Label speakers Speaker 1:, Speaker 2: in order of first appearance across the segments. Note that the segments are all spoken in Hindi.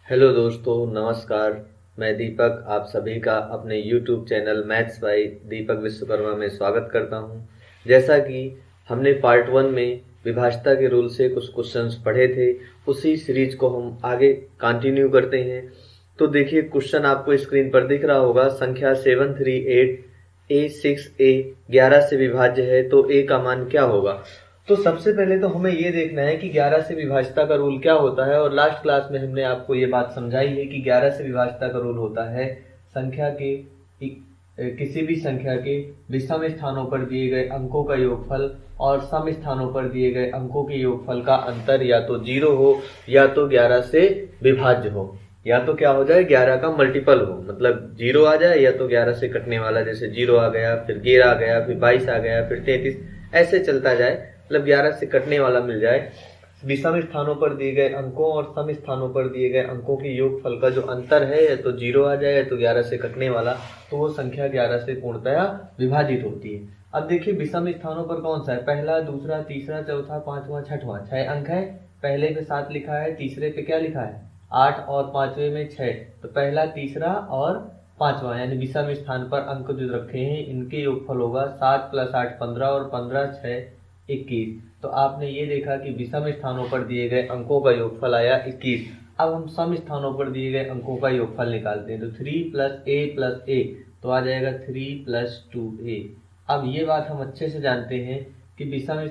Speaker 1: हेलो दोस्तों, नमस्कार। मैं दीपक आप सभी का अपने YouTube चैनल मैथ्स बाय दीपक विश्वकर्मा में स्वागत करता हूं। जैसा कि हमने पार्ट 1 में विभाज्यता के रूल से कुछ क्वेश्चंस पढ़े थे, उसी सीरीज को हम आगे कंटिन्यू करते हैं। तो देखिए, क्वेश्चन आपको स्क्रीन पर दिख रहा होगा। संख्या 738 A6A 11 से विभाज्य है, तो A का मान क्या होगा। तो सबसे पहले तो हमें ये देखना है कि 11 से विभाज्यता का रूल क्या होता है। और लास्ट क्लास में हमने आपको ये बात समझाई है कि 11 से विभाज्यता का रूल होता है संख्या के किसी भी संख्या के विषम स्थानों पर दिए गए अंकों का योगफल और सम स्थानों पर दिए गए अंकों के योगफल का अंतर या तो 0 हो या तो 11 से विभाज्य हो, या तो क्या हो जाए 11 का मल्टीपल हो, मतलब 0 आ जाए या तो 11 से कटने वाला, जैसे 0 आ गया, फिर 11 आ गया, फिर 22 आ गया, फिर 33, ऐसे चलता जाए, मतलब 11 से कटने वाला मिल जाए। विषम स्थानों पर दिए गए अंकों और सम स्थानों पर दिए गए अंकों के योगफल का जो अंतर है, या तो 0 आ जाए या तो 11 से कटने वाला, तो वो संख्या 11 से पूर्णतया विभाजित होती है। अब देखिए, विषम स्थानों पर कौन सा है, पहला, दूसरा, तीसरा, चौथा, पांचवा, छठवां, 6 अंक है। पहले पे 7 लिखा है, तीसरे पे क्या लिखा है 8 और पांचवे में 6, तो पहला, तीसरा और पांचवा यानी विषम स्थान पर अंक जो रखे हैं इनके योगफल होगा 7 + 8 15 और 15 6 21। तो आपने ये देखा कि विषम स्थानों पर दिए गए अंकों का योगफल आया 21। अब हम सम स्थानों पर दिए गए अंकों का योगफल निकालते हैं, तो 3 + a + a तो आ जाएगा 3 + 2a। अब ये बात हम अच्छे से जानते हैं कि विषम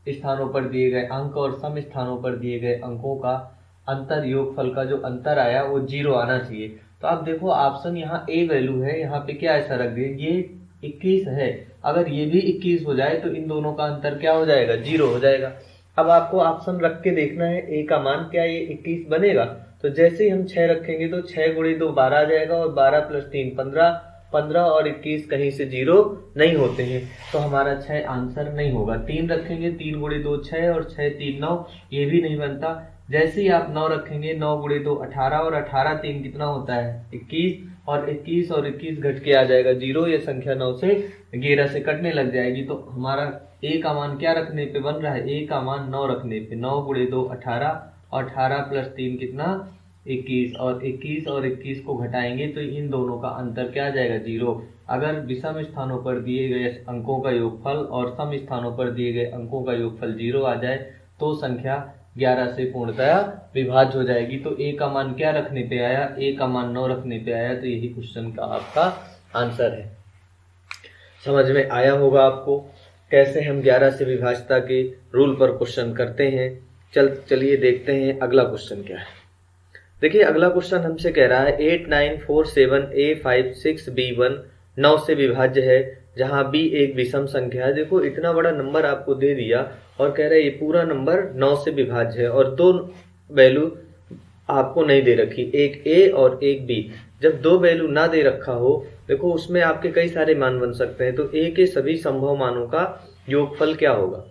Speaker 1: स्थानों पर दिए गए अंक और सम स्थानों पर दिए गए अंकों का अंतर योगफल का जो अंतर आया वो 0 आना चाहिए। तो आप देखो, ऑप्शन यहाँ ए वैल्यू है, यहाँ पे क्या ऐसा रख दिए, ये 21 है। अगर ये भी 21 हो जाए तो इन दोनों का अंतर क्या हो जाएगा, 0 हो जाएगा। अब आपको ऑप्शन रख के देखना है ए का मान, क्या ये 21 बनेगा। तो जैसे ही हम 6 रखेंगे तो 6 × 2 12 आ जाएगा, और 12 + 3 15, 15 और 21 कहीं से 0 नहीं होते हैं, तो हमारा 6 आंसर नहीं होगा। 3 रखेंगे, 3 × 2 6 और 6 3 9, ये भी नहीं बनता। जैसे ही आप 9 रखेंगे, 9 × 2 18 और 18 3 कितना होता है 21, और 21 और 21 घट के आ जाएगा 0। ये संख्या 9 से 11 से कटने लग जाएगी। तो हमारा ए का मान क्या रखने पे बन रहा है, ए का मान 9 रखने पे, 9 × 2 18 और 18 + 3 कितना 21, और 21 और 21 को घटाएंगे तो इन दोनों का अंतर क्या आ जाएगा 0। अगर विषम स्थानों पर दिए गए अंकों का योगफल और सम स्थानों पर दिए गए अंकों का योगफल 0 आ जाए तो संख्या 11 से पूर्णतया विभाज्य हो जाएगी। तो ए का मान क्या रखने पे आया, ए का मान 9 रखने पे आया, तो यही क्वेश्चन का आपका आंसर है। समझ में आया होगा आपको कैसे हम 11 से विभाज्यता के रूल पर क्वेश्चन करते हैं। चलिए देखते हैं अगला क्वेश्चन क्या है। देखिए, अगला क्वेश्चन हमसे कह रहा है 8947A56B1 9 से विभाज्य है, जहां B एक विषम संख्या है। देखो, इतना बड़ा नंबर आपको दे दिया और कह रहा है ये पूरा नंबर 9 से विभाज्य है, और दो वैल्यू आपको नहीं दे रखी, एक A और एक B। जब दो वैल्यू ना दे रखा हो, देखो उसमें आपके कई सारे मान बन सकते हैं, तो A के सभी संभव मानों का योगफल क्या होगा।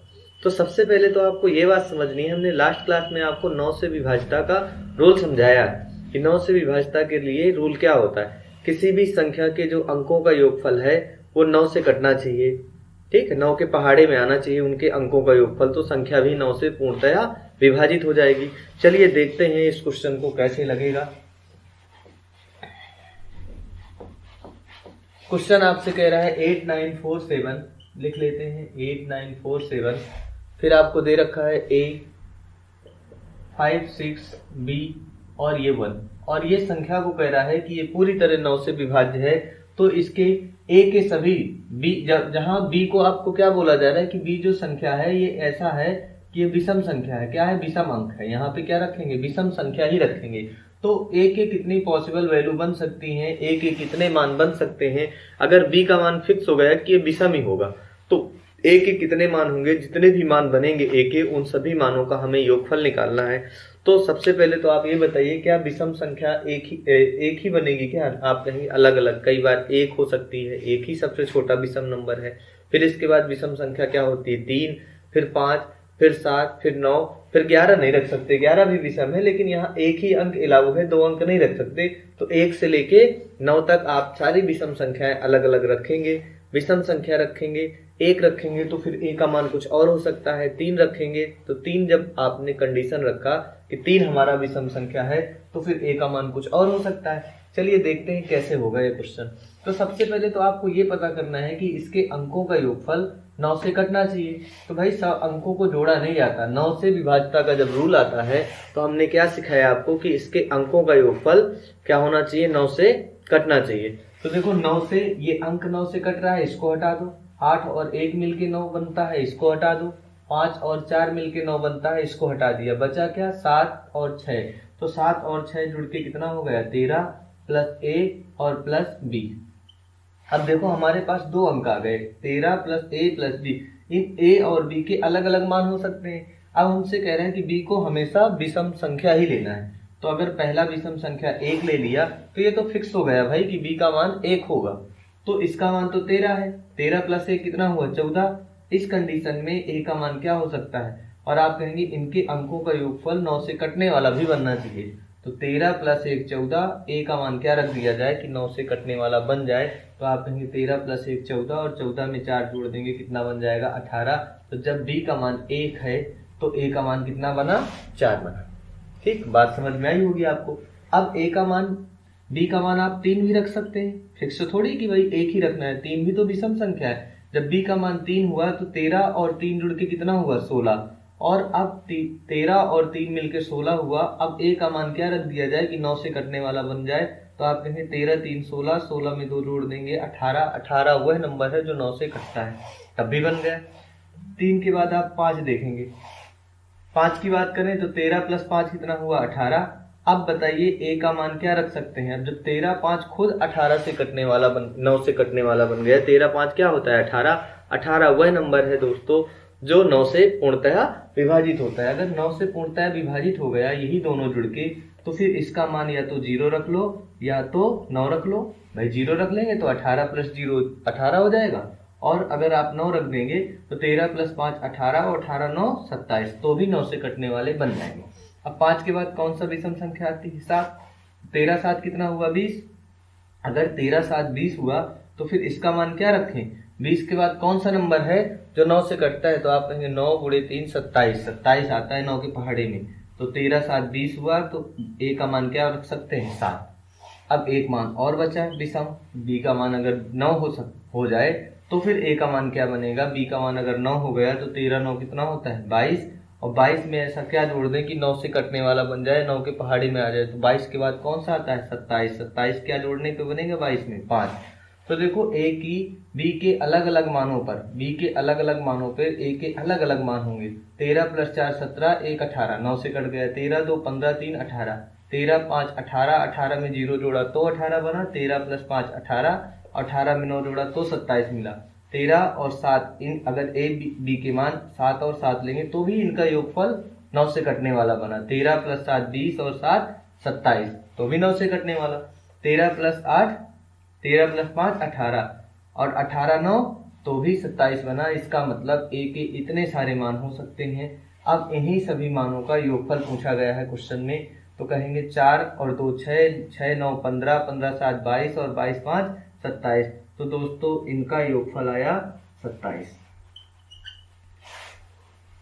Speaker 1: तो सबसे पहले तो आपको ये बात समझनी है, हमने लास्ट क्लास में आपको 9 से विभाज्यता का रूल समझाया है कि 9 से विभाज्यता के लिए रूल क्या होता है, किसी भी संख्या के जो अंकों का योगफल है वो 9 से कटना चाहिए। ठीक है, 9 के पहाड़े में आना चाहिए उनके अंकों का योगफल, तो संख्या भी 9 से पूर्णतया विभाजित हो जाएगी। चलिए देखते हैं इस क्वेश्चन को कैसे लगेगा। क्वेश्चन आपसे कह रहा है 8947, लिख लेते हैं 8947, फिर आपको दे रखा है A 5 6 B और ये 1, और ये संख्या को कह रहा है कि ये पूरी तरह 9 से विभाज्य है। तो इसके A के सभी B, जहां B को आपको क्या बोला जा रहा है कि B जो संख्या है ये ऐसा है कि ये विषम संख्या है, क्या है विषम अंक है, यहाँ पे क्या रखेंगे विषम संख्या ही रखेंगे। तो A के कितनी पॉसिबल वैल्यू बन सकती हैं, A के कितने मान बन सकते हैं। अगर B का मान फिक्स हो गया कि ये विषम ही होगा, तो A के कितने मान होंगे, जितने भी मान बनेंगे A के, उन सभी मानों का हमें योगफल निकालना है। तो सबसे पहले तो आप ये बताइए, क्या विषम संख्या एक ही बनेगी क्या। आप कहेंगे अलग अलग, कई बार एक हो सकती है, एक ही सबसे छोटा विषम नंबर है। फिर इसके बाद विषम संख्या क्या होती है 3, फिर 5, फिर 7, फिर 9, फिर 11 नहीं रख सकते, 11 भी विषम है, लेकिन यहाँ एक ही अंक अलाउ है, 2 अंक नहीं रख सकते। तो 1 से लेके 9 तक आप सारी विषम संख्याएं अलग अलग रखेंगे। विषम संख्या रखेंगे, 1 रखेंगे तो फिर a का मान कुछ और हो सकता है, 3 रखेंगे तो 3 जब आपने कंडीशन रखा कि 3 हमारा विषम संख्या है तो फिर a का मान कुछ और हो सकता है। चलिए देखते हैं कैसे होगा ये क्वेश्चन। तो सबसे पहले तो आपको ये पता करना है कि इसके अंकों का योगफल 9 से कटना चाहिए। तो भाई सब अंकों को जोड़ा नहीं जाता, 9 से विभाज्यता का जब रूल आता है तो हमने क्या सिखाया आपको कि इसके अंकों का योगफल क्या होना चाहिए, 9 से कटना चाहिए। तो देखो 9 से ये अंक 9 से कट रहा है, इसको हटा दो। 8 और 1 मिलके 9 बनता है, इसको हटा दो। 5 और 4 मिलके 9 बनता है, इसको हटा दिया। बचा क्या, 7 और 6। तो 7 और 6 जुड़ के कितना हो गया, 13 प्लस a और प्लस b। अब देखो हमारे पास 2 अंक आ गए, 13 plus a plus b। In a और b के अलग अलग मान हो सकते हैं। अब हमसे कह रहे हैं कि b को हमेशा विषम संख्या ही लेना है। तो अगर पहला विषम संख्या 1 ले लिया तो ये तो फिक्स हो गया भाई कि b का मान 1 होगा। तो इसका मान तो 13 है, 13 प्लस 1 कितना हुआ, 14। इस कंडीशन में a का मान क्या हो सकता है, और आप कहेंगे इनके अंकों का योगफल 9 से कटने वाला भी बनना चाहिए। तो 13 प्लस 1 14, a का मान क्या रख दिया जाए कि 9 से कटने वाला बन जाए। तो आप कहेंगे 13 प्लस 1 14, और 14 में 4 जोड़ देंगे, कितना बन जाएगा, 18। तो जब b का मान 1 है तो a का मान कितना बना, 4 बना। ठीक, बात समझ में आई होगी आपको। अब a का मान, b का मान आप 3 भी रख सकते हैं, फिक्स थोड़ी कि भाई 1 ही रखना है, 3 भी तो विषम संख्या है। जब b का मान 3 हुआ तो 13 और 3 जुड़ के कितना हुआ, 16। और अब 13 और 3 मिलके 16 हुआ। अब a का मान क्या रख दिया जाए कि 9 से कटने वाला बन जाए। तो आप कहेंगे 13 3 16, 16 में 2 जोड़ देंगे, 18। 18 वह नंबर है जो 9 से कटता है, तब भी बन गया। 3 के बाद आप 5 देखेंगे, 5 की बात करें तो 13 प्लस 5 कितना हुआ, 18। अब बताइए a का मान क्या रख सकते हैं। अब जब 13 5 खुद 18 से कटने वाला 9 से कटने वाला बन गया, 13 5 क्या होता है, 18। 18 वह नंबर है दोस्तों जो 9 से पूर्णतः विभाजित होता है। अगर 9 से पूर्णतः विभाजित हो गया यही दोनों जुड़ के, तो फिर इसका मान या तो 0 रख लो या तो 9 रख लो। भाई 0 रख लेंगे तो 18 प्लस 0 18 हो जाएगा, और अगर आप 9 रख देंगे तो 13 प्लस 5 18, और 18 9 27, तो भी 9 से कटने वाले बन जाएंगे। अब 5 के बाद कौन सा विषम संख्या आती है, 7। 13 7 कितना हुआ, 20। अगर 13 7 20 हुआ तो फिर इसका मान क्या रखें, 20 के बाद कौन सा नंबर है जो 9 से कटता है। तो आप कहेंगे 9 गुणे 3 27, 27 आता है 9 के पहाड़े में। तो 13 7 20 हुआ, तो a का मान क्या रख सकते हैं, 7। अब एक मान और बचा है विषम, b का मान अगर 9 हो जाए तो फिर a का मान क्या बनेगा, b का मान अगर 9 हो गया तो 13 9 कितना होता है, 22। और 22 में ऐसा क्या जोड़ दें कि 9 से कटने वाला बन जाए, 9 के पहाड़ी में आ जाए। तो 22 के बाद कौन सा आता है, 27। 27 क्या जोड़ने पे बनेगा 22 में, 5। तो देखो a की b के अलग अलग मानों पर, b के अलग अलग मानों पर a के अलग अलग मान होंगे। 13 प्लस 4 17, 1 18, 9 से कट गया। 13 2 15, 3 18, 13 5 18, 18 में 0 जोड़ा तो 18 बना। 13 प्लस 5 18, 18 में 9 जोड़ा तो 27 मिला। 13 और 7, इन अगर a b के मान 7 और 7 लेंगे तो भी इनका योगफल 9 से कटने वाला बना। 13 प्लस 7 20 और 7 27, तो भी 9 से कटने वाला। 13 प्लस 8, 13 प्लस 5 18, और 18 9, तो भी 27 बना। इसका मतलब a के इतने सारे मान हो सकते हैं। अब इन्हीं सभी मानों का योगफल पूछा गया है क्वेश्चन में। तो कहेंगे 4 और 2 6, 6 9 15, 15 7 22, और 22 5 27। तो दोस्तों इनका योगफल आया 27।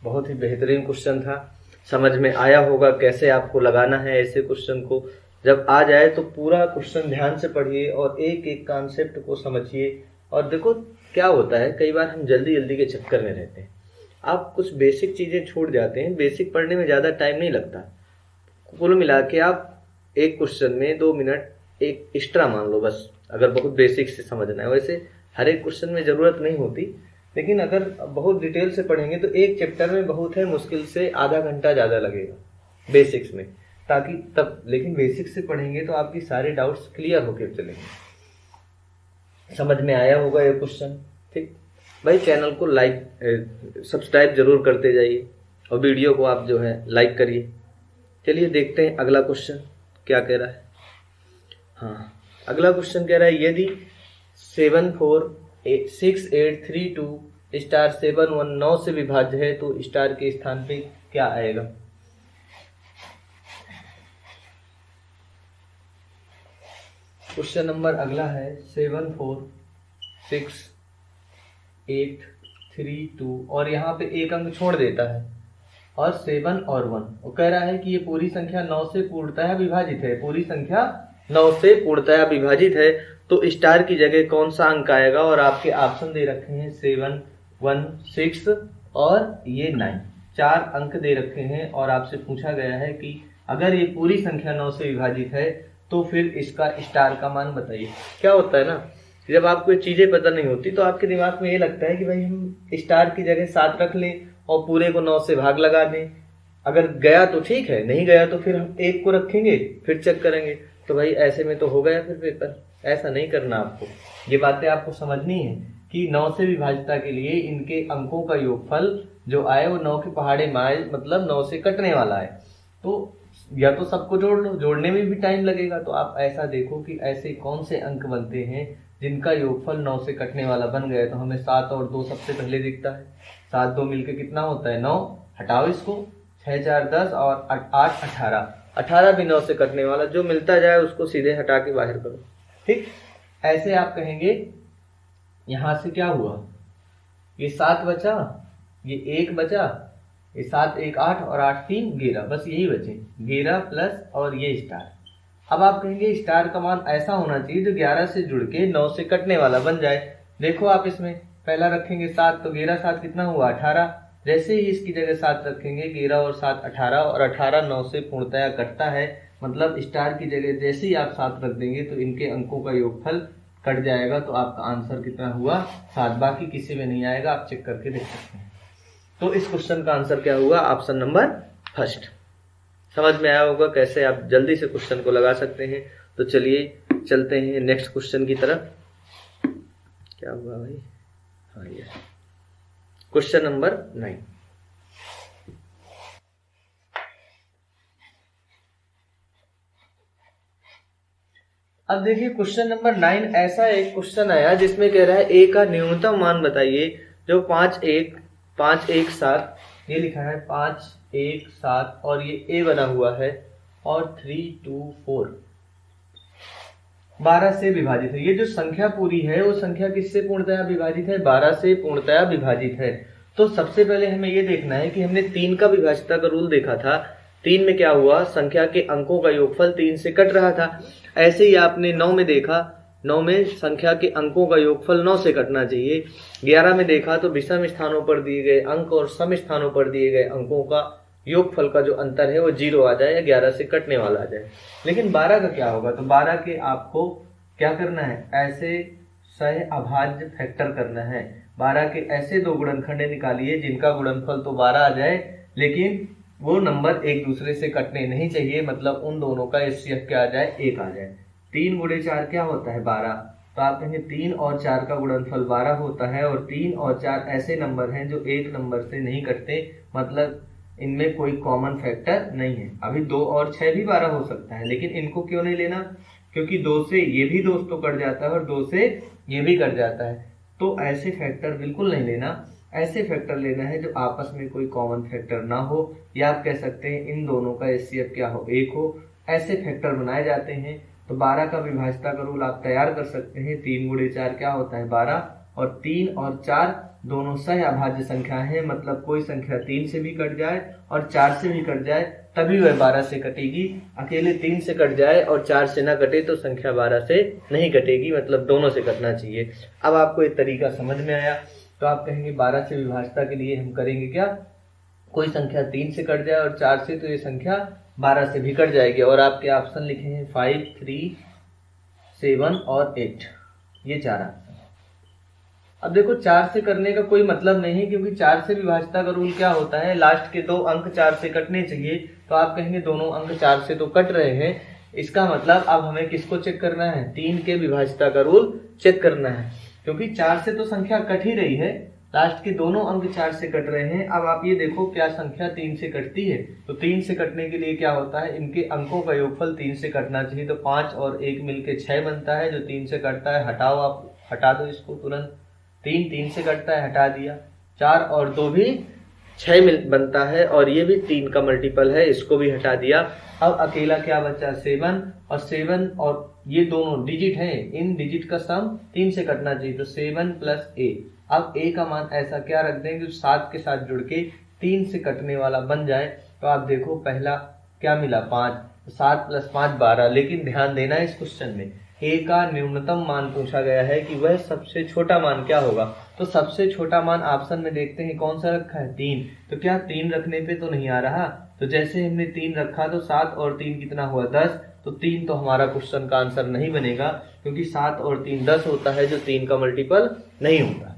Speaker 1: बहुत ही बेहतरीन क्वेश्चन था, समझ में आया होगा कैसे आपको लगाना है ऐसे क्वेश्चन को। जब आ जाए तो पूरा क्वेश्चन ध्यान से पढ़िए और एक एक कॉन्सेप्ट को समझिए। और देखो क्या होता है, कई बार हम जल्दी जल्दी के चक्कर में रहते हैं, आप कुछ बेसिक चीज़ें छूट जाते हैं। बेसिक पढ़ने में ज़्यादा टाइम नहीं लगता, कुल मिला के आप एक क्वेश्चन में 2 मिनट एक एक्स्ट्रा मान लो बस, अगर बहुत बेसिक से समझना है। वैसे हर एक क्वेश्चन में ज़रूरत नहीं होती, लेकिन अगर बहुत डिटेल से पढ़ेंगे तो एक चैप्टर में बहुत है मुश्किल से आधा घंटा ज़्यादा लगेगा बेसिक्स में, ताकि तब, लेकिन बेसिक्स से पढ़ेंगे तो आपकी सारे डाउट्स क्लियर होकर चलेंगे। समझ में आया होगा ये क्वेश्चन, ठीक भाई। चैनल को लाइक सब्सक्राइब जरूर करते जाइए, और वीडियो को आप जो है लाइक करिए। चलिए देखते हैं अगला क्वेश्चन क्या कह रहा है। हाँ, अगला क्वेश्चन कह रहा है यदि 7 4 6 8 3 2 स्टार 7 1 9 से विभाज्य है तो स्टार के स्थान पे क्या आएगा? क्वेश्चन नंबर अगला है 7 4 6 8 3 2 और यहाँ पे एक अंक छोड़ देता है और 7 और 1 वो कह रहा है कि ये पूरी संख्या 9 से पूर्णतः विभाजित है। पूरी संख्या 9 से पूर्णतः विभाजित है तो स्टार की जगह कौन सा अंक आएगा? और आपके ऑप्शन दे रखे हैं 7 1 6 और ये 9, 4 अंक दे रखे हैं और आपसे पूछा गया है कि अगर ये पूरी संख्या 9 से विभाजित है तो फिर इसका स्टार का मान बताइए। क्या होता है ना, जब आपको ये चीजें पता नहीं होती तो आपके दिमाग में ये लगता है कि भाई हम स्टार की जगह 7 रख लें और पूरे को 9 से भाग लगा दें। अगर गया तो ठीक है, नहीं गया तो फिर हम 1 को रखेंगे फिर चेक करेंगे। तो भाई ऐसे में तो हो गया फिर पेपर। ऐसा नहीं करना आपको, ये बातें आपको समझनी है कि 9 से विभाजितता के लिए इनके अंकों का योगफल जो आए वो 9 के पहाड़े माए मतलब 9 से कटने वाला है। तो या तो सबको जोड़ लो, जोड़ने में भी टाइम लगेगा। तो आप ऐसा देखो कि ऐसे कौन से अंक बनते हैं जिनका योगफल 9 से कटने वाला बन गया। तो हमें 7 और 2 सबसे पहले दिखता है। 7 2 मिलके कितना होता है 9, हटाओ इसको, 6 4 10 और 8 18। 18 भी 9 से कटने वाला, जो मिलता जाए उसको सीधे हटा के बाहर करो। ठीक, ऐसे आप कहेंगे यहां से क्या हुआ, ये 7 बचा, ये 1 बचा, ये 7 1 8 और 8 3 11, बस यही बचे 11 प्लस और ये स्टार। अब आप कहेंगे स्टार का मान ऐसा होना चाहिए जो 11 से जुड़ के 9 से कटने वाला बन जाए। देखो आप इसमें पहला रखेंगे 7 तो 11 7 कितना हुआ 18। जैसे ही इसकी जगह 7 रखेंगे 11 और 7 18 और 18 9 से पूर्णतया कटता है। मतलब स्टार की जगह जैसे ही आप 7 रख देंगे तो इनके अंकों का योगफल कट जाएगा। तो आपका आंसर कितना हुआ 7, बाकी किसी में नहीं आएगा, आप चेक करके देख सकते हैं। तो इस क्वेश्चन का आंसर क्या हुआ? Option number first. समझ में आया होगा कैसे आप जल्दी से क्वेश्चन को लगा सकते हैं। तो चलिए चलते हैं नेक्स्ट क्वेश्चन की तरफ। क्या हुआ भाई? हाँ, ये क्वेश्चन नंबर 9। अब देखिए क्वेश्चन नंबर 9 ऐसा एक क्वेश्चन आया जिसमें कह रहा है ए का न्यूनतम मान बताइए जो 5 1 7, ये लिखा है 5 1 7 और ये ए बना हुआ है और 3 2 4 12 से विभाजित है। ये जो संख्या पूरी है वो संख्या किससे पूर्णतया विभाजित है? 12 से पूर्णतया विभाजित है। तो सबसे पहले हमें ये देखना है कि हमने 3 का विभाज्यता का रूल देखा था। 3 में क्या हुआ, संख्या के अंकों का योगफल 3 से कट रहा था। ऐसे ही आपने 9 में देखा, 9 में संख्या के अंकों का योगफल 9 से कटना चाहिए। 11 में देखा तो विषम स्थानों पर दिए गए अंक और सम स्थानों पर दिए गए अंकों का योगफल का जो अंतर है वो 0 आ जाए या 11 से कटने वाला आ जाए। लेकिन 12 का क्या होगा? तो 12 के आपको क्या करना है, ऐसे सह अभाज्य फैक्टर करना है। 12 के ऐसे दो गुणनखंड निकालिए जिनका गुणनफल तो 12 आ जाए लेकिन वो नंबर एक दूसरे से कटने नहीं चाहिए। मतलब उन दोनों का एचसीएफ क्या आ जाए, 1 आ जाए। 3 गुणे 4 क्या होता है 12। तो आप कहेंगे 3 और 4 का गुणनफल 12 होता है और 3 और 4 ऐसे नंबर हैं जो एक नंबर से नहीं कटते। मतलब इनमें कोई कॉमन फैक्टर नहीं है। अभी 2 और 6 भी 12 हो सकता है लेकिन इनको क्यों नहीं लेना, क्योंकि 2 से ये भी दोस्तों कट जाता है और 2 से ये भी कट जाता है। तो ऐसे फैक्टर बिल्कुल नहीं लेना। ऐसे फैक्टर लेना है जो आपस में कोई कॉमन फैक्टर ना हो, या आप कह सकते हैं इन दोनों का एचसीएफ क्या हो, 1 हो। ऐसे फैक्टर बनाए जाते हैं। तो 12 का विभाज्यता का रूल आप तैयार कर सकते हैं। 3 गुणे 4 क्या होता है 12 और 3 और 4 दोनों सह अभाज्य संख्या है। मतलब कोई संख्या 3 से भी कट जाए और 4 से भी कट जाए तभी वह 12 से कटेगी। अकेले 3 से कट जाए और 4 से ना कटे तो संख्या 12 से नहीं कटेगी। मतलब दोनों से कटना चाहिए। अब आपको एक तरीका समझ में आया। तो आप कहेंगे 12 से विभाज्यता के लिए हम करेंगे क्या, कोई संख्या 3 से कट जाए और 4 से, तो ये संख्या 12 से भी कट जाएगी। और आपके ऑप्शन लिखे हैं 5 3 7 और 8, ये 4 ऑप्शन। अब देखो 4 से करने का कोई मतलब नहीं है क्योंकि 4 से विभाज्यता का रूल क्या होता है, लास्ट के 2 अंक 4 से कटने चाहिए। तो आप कहेंगे दोनों अंक 4 से तो कट रहे हैं, इसका मतलब अब हमें किसको चेक करना है, 3 के विभाज्यता का रूल चेक करना है। क्योंकि 4 से तो संख्या कट ही रही है, लास्ट के दोनों अंक 4 से कट रहे हैं। अब आप ये देखो क्या संख्या 3 से कटती है। तो 3 से कटने के लिए क्या होता है, इनके अंकों का योगफल 3 से कटना चाहिए। तो 5 और 1 मिलके 6 बनता है, जो 3 से कटता है हटाओ, आप हटा दो इसको तुरंत। 3 3 से कटता है, हटा दिया। 4 और 2 भी 6 बनता है और ये भी 3 का मल्टीपल है, इसको भी हटा दिया। अब अकेला क्या बचा, 7, और 7 और ये दोनों डिजिट हैं, इन डिजिट का सम 3 से कटना चाहिए, तो 7 प्लस a। अब a का मान ऐसा क्या रख दें कि 7 के साथ जुड़ के 3 से कटने वाला बन जाए। तो आप देखो पहला क्या मिला, 5, 7 प्लस 5 12। लेकिन ध्यान देना इस क्वेश्चन में a का न्यूनतम मान पूछा गया है कि वह सबसे छोटा मान क्या होगा। तो सबसे छोटा मान ऑप्शन में देखते हैं कौन सा रखा है, 3। तो क्या 3 रखने पे तो नहीं आ रहा, तो जैसे हमने 3 रखा तो 7 और 3 कितना हुआ, 10। तो 3 तो हमारा क्वेश्चन का आंसर नहीं बनेगा, क्योंकि 7 और 3 10 होता है, जो 3 का मल्टीपल नहीं होता।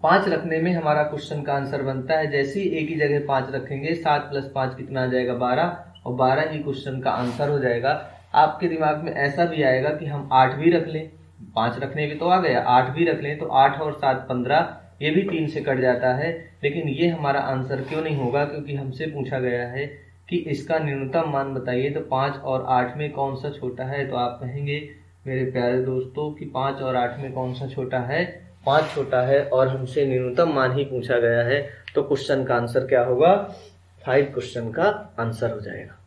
Speaker 1: 5 रखने में हमारा क्वेश्चन का आंसर बनता है, जैसे ही एक ही जगह 5 रखेंगे 7 प्लस 5 कितना आ जाएगा, 12, और 12 ही क्वेश्चन का आंसर हो जाएगा। आपके दिमाग में ऐसा भी आएगा कि हम 8 भी रख लें, 5 रखने में तो आ गया, 8 भी रख लें, तो 8 और 7 15, ये भी 3 से कट जाता है। लेकिन ये हमारा आंसर क्यों नहीं होगा, क्योंकि हमसे पूछा गया है कि इसका न्यूनतम मान बताइए, तो 5 और 8 में कौन सा छोटा है। तो आप कहेंगे मेरे प्यारे दोस्तों कि 5 और 8 में कौन सा छोटा है, 5 छोटा है, और हमसे न्यूनतम मान ही पूछा गया है। तो क्वेश्चन का आंसर क्या होगा, 5 क्वेश्चन का आंसर हो जाएगा।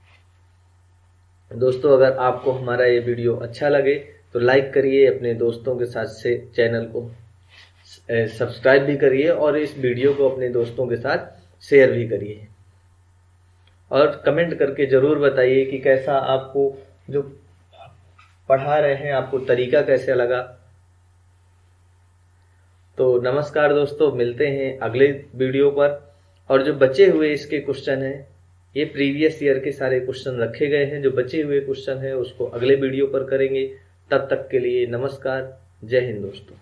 Speaker 1: दोस्तों अगर आपको हमारा ये वीडियो अच्छा लगे तो लाइक करिए, अपने दोस्तों के साथ से चैनल को सब्सक्राइब भी करिए, और इस वीडियो को अपने दोस्तों के साथ शेयर भी करिए, और कमेंट करके ज़रूर बताइए कि कैसा आपको जो पढ़ा रहे हैं आपको तरीका कैसे लगा। तो नमस्कार दोस्तों, मिलते हैं अगले वीडियो पर। और जो बचे हुए इसके क्वेश्चन हैं, ये प्रीवियस ईयर के सारे क्वेश्चन रखे गए हैं, जो बचे हुए क्वेश्चन हैं उसको अगले वीडियो पर करेंगे। तब तक के लिए नमस्कार, जय हिंद दोस्तों।